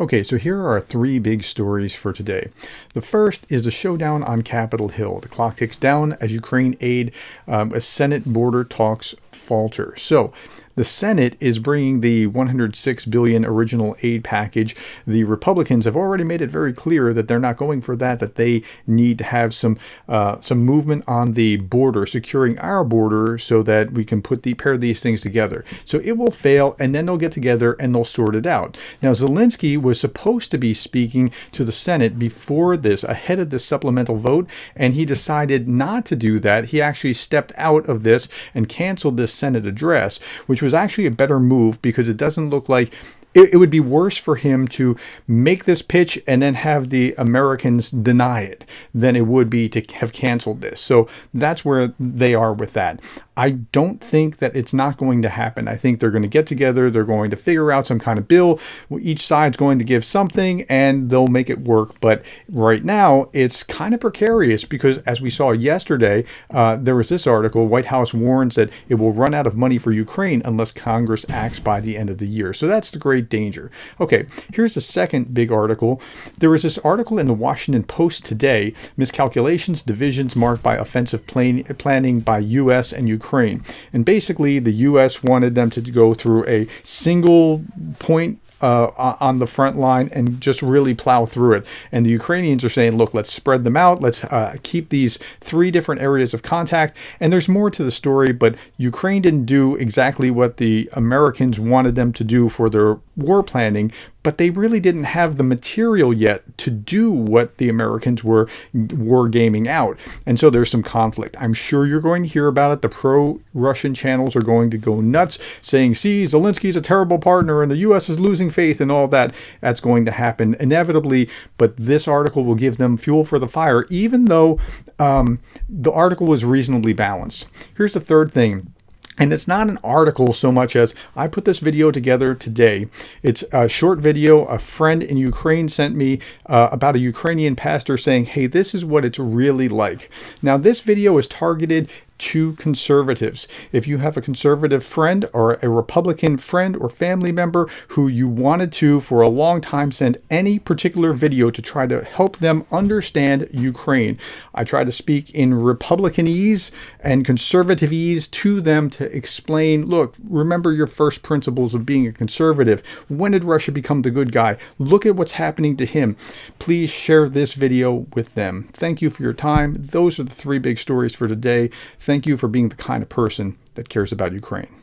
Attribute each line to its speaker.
Speaker 1: Okay, so here are our three big stories for today. The first is the showdown on Capitol Hill. The clock ticks down as Ukraine aid, as Senate border talks falter. So the Senate is bringing the $106 billion original aid package. The Republicans have already made it very clear that they're not going for that, that they need to have some movement on the border, securing our border so that we can pair these things together. So it will fail, and then they'll get together and they'll sort it out. Now, Zelensky was supposed to be speaking to the Senate before this, ahead of the supplemental vote, and he decided not to do that. He actually stepped out of this and canceled this Senate address, which was actually a better move because it doesn't look like it would be worse for him to make this pitch and then have the Americans deny it than it would be to have canceled this. So that's where they are with that. I don't think that it's not going to happen. I think they're going to get together. They're going to figure out some kind of bill. Each side's going to give something and they'll make it work. But right now, it's kind of precarious because as we saw yesterday, there was this article, White House warns that it will run out of money for Ukraine unless Congress acts by the end of the year. So that's the great danger. Okay, here's the second big article. There was this article in the Washington Post today, miscalculations, divisions marked by offensive planning by U.S. and Ukraine. And basically, the U.S. wanted them to go through a single point on the front line and just really plow through it. And the Ukrainians are saying, look, let's spread them out. Let's keep these three different areas of contact. And there's more to the story, but Ukraine didn't do exactly what the Americans wanted them to do for their war planning, but they really didn't have the material yet to do what the Americans were war gaming out. And so there's some conflict. I'm sure you're going to hear about it. The pro-Russian channels are going to go nuts saying, see, Zelensky's a terrible partner and the U.S. is losing faith and all that. That's going to happen inevitably, but this article will give them fuel for the fire, even though the article was reasonably balanced. Here's the third thing. And it's not an article so much as I put this video together today. It's a short video a friend in Ukraine sent me about a Ukrainian pastor saying, hey, this is what it's really like. Now, this video is targeted to conservatives. If you have a conservative friend or a Republican friend or family member who you wanted to, for a long time, send any particular video to try to help them understand Ukraine. I try to speak in Republicanese and conservativese to them to explain, look, remember your first principles of being a conservative. When did Russia become the good guy? Look at what's happening to him. Please share this video with them. Thank you for your time. Those are the three big stories for today. Thank you for being the kind of person that cares about Ukraine.